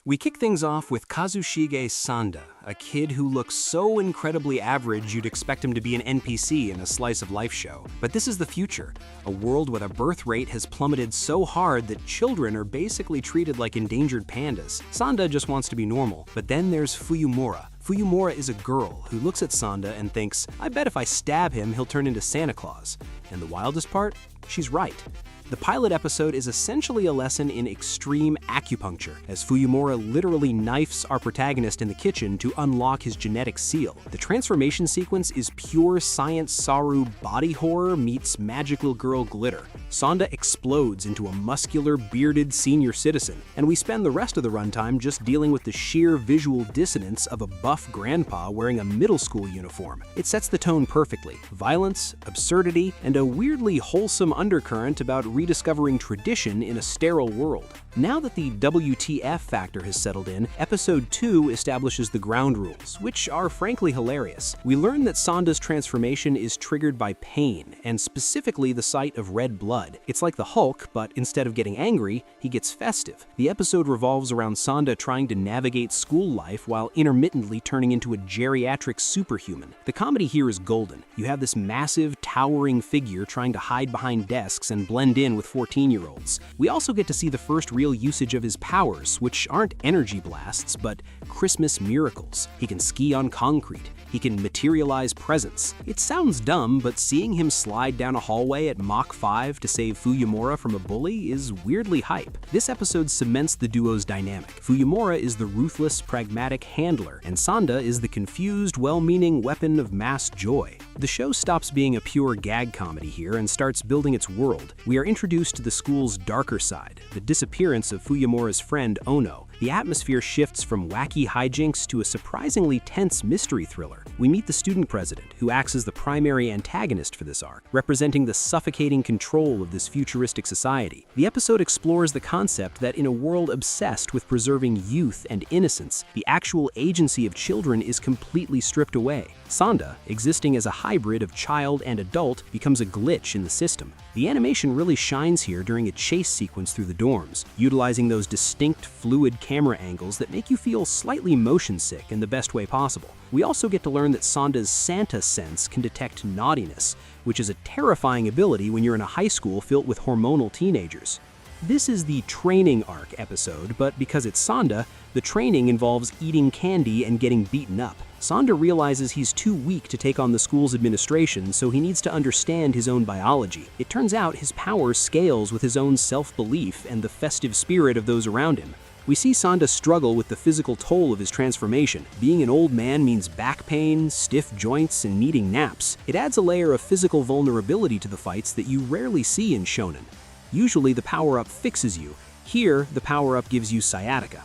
We kick things off with Kazushige Sanda, a kid who looks so incredibly average you'd expect him to be an NPC in a slice of life show. But this is the future, a world where the birth rate has plummeted so hard that children are basically treated like endangered pandas. Sanda just wants to be normal. But then there's Fuyumura. Fuyumura is a girl who looks at Sanda and thinks, I bet if I stab him, he'll turn into Santa Claus. And the wildest part? She's right. The pilot episode is essentially a lesson in extreme acupuncture, as Fuyumura literally knifes our protagonist in the kitchen to unlock his genetic seal. The transformation sequence is pure science saru body horror meets magical girl glitter. Sanda explodes into a muscular, bearded senior citizen, and we spend the rest of the runtime just dealing with the sheer visual dissonance of a buff grandpa wearing a middle school uniform. It sets the tone perfectly. Violence, absurdity, and a weirdly wholesome undercurrent about rediscovering tradition in a sterile world. Now that the WTF factor has settled in, Episode 2 establishes the ground rules, which are frankly hilarious. We learn that Sanda's transformation is triggered by pain, and specifically the sight of red blood. It's like the Hulk, but instead of getting angry, he gets festive. The episode revolves around Sanda trying to navigate school life while intermittently turning into a geriatric superhuman. The comedy here is golden. You have this massive, towering figure trying to hide behind desks and blend in with 14-year-olds. We also get to see the first real usage of his powers, which aren't energy blasts, but Christmas miracles. He can ski on concrete. He can materialize presents. It sounds dumb, but seeing him slide down a hallway at Mach 5 to save Fuyumura from a bully is weirdly hype. This episode cements the duo's dynamic. Fuyumura is the ruthless, pragmatic handler, and Sanda is the confused, well-meaning weapon of mass joy. The show stops being a pure gag comedy here and starts building its world. We are introduced to the school's darker side, the disappearance of Fuyumura's friend Ono. The atmosphere shifts from wacky hijinks to a surprisingly tense mystery thriller. We meet the student president, who acts as the primary antagonist for this arc, representing the suffocating control of this futuristic society. The episode explores the concept that in a world obsessed with preserving youth and innocence, the actual agency of children is completely stripped away. Sanda, existing as a hybrid of child and adult, becomes a glitch in the system. The animation really shines here during a chase sequence through the dorms, utilizing those distinct, fluid camera angles that make you feel slightly motion sick in the best way possible. We also get to learn that Sanda's Santa sense can detect naughtiness, which is a terrifying ability when you're in a high school filled with hormonal teenagers. This is the training arc episode, but because it's Sanda, the training involves eating candy and getting beaten up. Sanda realizes he's too weak to take on the school's administration, so he needs to understand his own biology. It turns out his power scales with his own self-belief and the festive spirit of those around him. We see Sanda struggle with the physical toll of his transformation. Being an old man means back pain, stiff joints, and needing naps. It adds a layer of physical vulnerability to the fights that you rarely see in shonen. Usually the power-up fixes you. Here, the power-up gives you sciatica.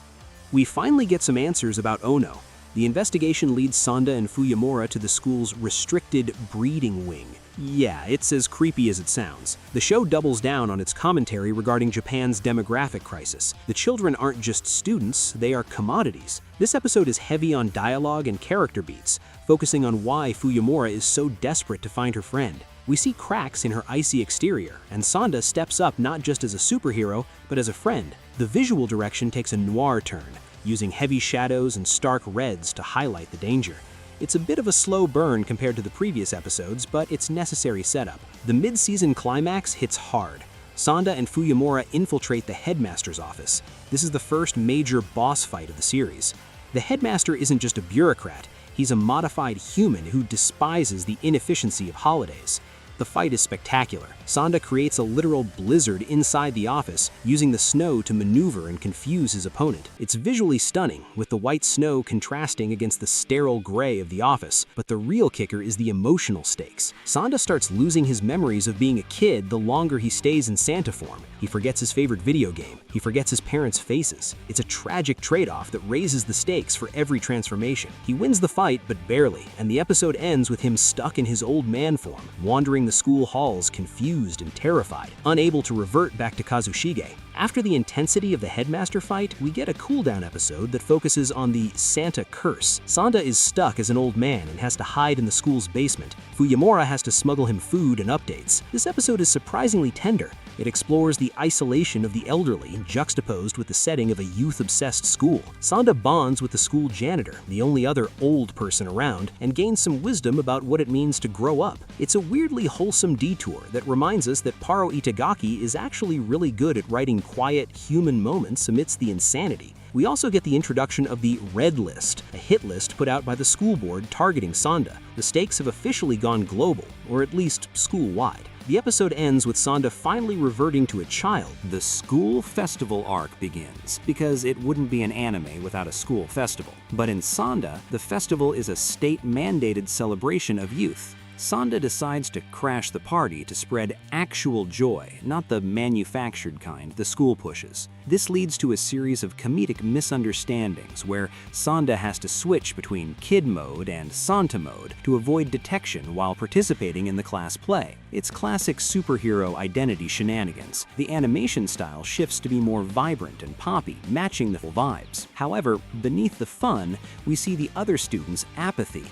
We finally get some answers about Ono. The investigation leads Sanda and Fuyumura to the school's restricted breeding wing. Yeah, it's as creepy as it sounds. The show doubles down on its commentary regarding Japan's demographic crisis. The children aren't just students, they are commodities. This episode is heavy on dialogue and character beats, focusing on why Fuyumura is so desperate to find her friend. We see cracks in her icy exterior, and Sanda steps up not just as a superhero, but as a friend. The visual direction takes a noir turn, using heavy shadows and stark reds to highlight the danger. It's a bit of a slow burn compared to the previous episodes, but it's necessary setup. The mid-season climax hits hard. Sanda and Fuyumura infiltrate the headmaster's office. This is the first major boss fight of the series. The headmaster isn't just a bureaucrat, he's a modified human who despises the inefficiency of holidays. The fight is spectacular. Sanda creates a literal blizzard inside the office, using the snow to maneuver and confuse his opponent. It's visually stunning, with the white snow contrasting against the sterile gray of the office, but the real kicker is the emotional stakes. Sanda starts losing his memories of being a kid the longer he stays in Santa form. He forgets his favorite video game. He forgets his parents' faces. It's a tragic trade-off that raises the stakes for every transformation. He wins the fight, but barely, and the episode ends with him stuck in his old man form, wandering the school halls confused and terrified, unable to revert back to Kazushige. After the intensity of the headmaster fight, we get a cooldown episode that focuses on the Santa curse. Sanda is stuck as an old man and has to hide in the school's basement. Fuyamura has to smuggle him food and updates. This episode is surprisingly tender. It explores the isolation of the elderly, juxtaposed with the setting of a youth-obsessed school. Sanda bonds with the school janitor, the only other old person around, and gains some wisdom about what it means to grow up. It's a weirdly wholesome detour that reminds us that Paro Itagaki is actually really good at writing quiet, human moments amidst the insanity. We also get the introduction of the Red List, a hit list put out by the school board targeting Sanda. The stakes have officially gone global, or at least school-wide. The episode ends with Sanda finally reverting to a child. The school festival arc begins, because it wouldn't be an anime without a school festival. But in Sanda, the festival is a state-mandated celebration of youth. Sanda decides to crash the party to spread actual joy, not the manufactured kind the school pushes. This leads to a series of comedic misunderstandings where Sanda has to switch between kid mode and Santa mode to avoid detection while participating in the class play. It's classic superhero identity shenanigans. The animation style shifts to be more vibrant and poppy, matching the full vibes. However, beneath the fun, we see the other students' apathy.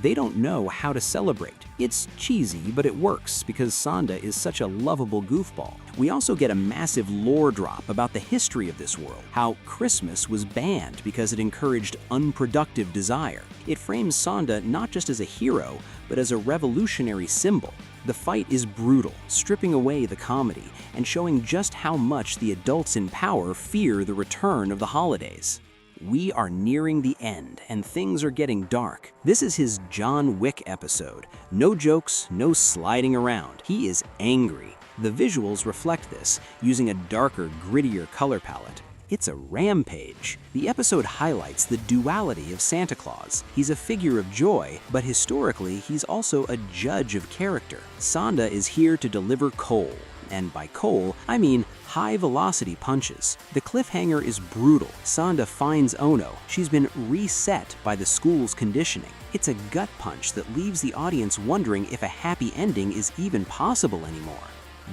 They don't know how to celebrate. It's cheesy, but it works because Sanda is such a lovable goofball. We also get a massive lore drop about the history of this world, how Christmas was banned because it encouraged unproductive desire. It frames Sanda not just as a hero, but as a revolutionary symbol. The fight is brutal, stripping away the comedy and showing just how much the adults in power fear the return of the holidays. We are nearing the end, and things are getting dark. This is his John Wick episode. No jokes, no sliding around. He is angry. The visuals reflect this, using a darker, grittier color palette. It's a rampage. The episode highlights the duality of Santa Claus. He's a figure of joy, but historically, he's also a judge of character. Sanda is here to deliver coal. And by coal, I mean high-velocity punches. The cliffhanger is brutal. Sanda finds Ono. She's been reset by the school's conditioning. It's a gut punch that leaves the audience wondering if a happy ending is even possible anymore.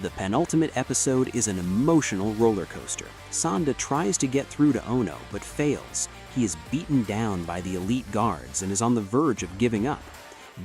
The penultimate episode is an emotional roller coaster. Sanda tries to get through to Ono, but fails. He is beaten down by the elite guards and is on the verge of giving up.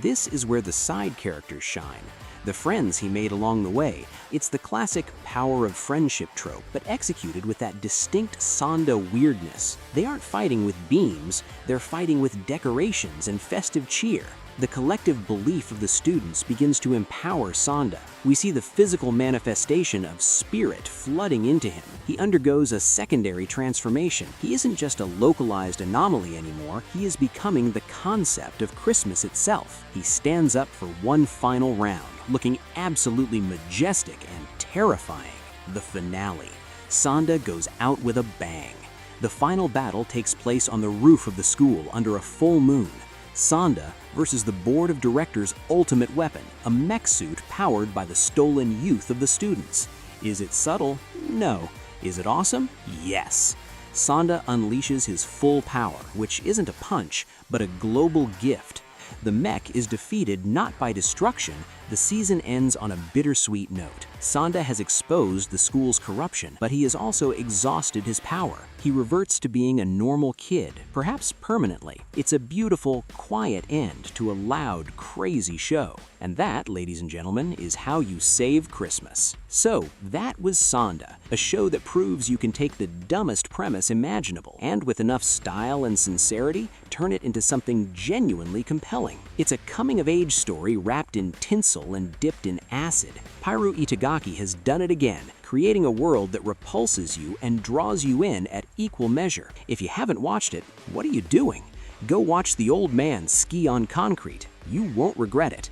This is where the side characters shine. The friends he made along the way. It's the classic power of friendship trope, but executed with that distinct Sanda weirdness. They aren't fighting with beams, they're fighting with decorations and festive cheer. The collective belief of the students begins to empower Sanda. We see the physical manifestation of spirit flooding into him. He undergoes a secondary transformation. He isn't just a localized anomaly anymore, he is becoming the concept of Christmas itself. He stands up for one final round, looking absolutely majestic and terrifying. The finale. Sanda goes out with a bang. The final battle takes place on the roof of the school under a full moon. Sanda versus the board of directors' ultimate weapon, a mech suit powered by the stolen youth of the students. Is it subtle? No. Is it awesome? Yes. Sanda unleashes his full power, which isn't a punch, but a global gift. The mech is defeated not by destruction. The season ends on a bittersweet note. Sanda has exposed the school's corruption, but he has also exhausted his power. He reverts to being a normal kid, perhaps permanently. It's a beautiful, quiet end to a loud, crazy show. And that, ladies and gentlemen, is how you save Christmas. So, that was Sanda, a show that proves you can take the dumbest premise imaginable, and with enough style and sincerity, turn it into something genuinely compelling. It's a coming-of-age story wrapped in tinsel and dipped in acid. Paro Itagaki has done it again, creating a world that repulses you and draws you in at equal measure. If you haven't watched it, what are you doing? Go watch the old man ski on concrete. You won't regret it.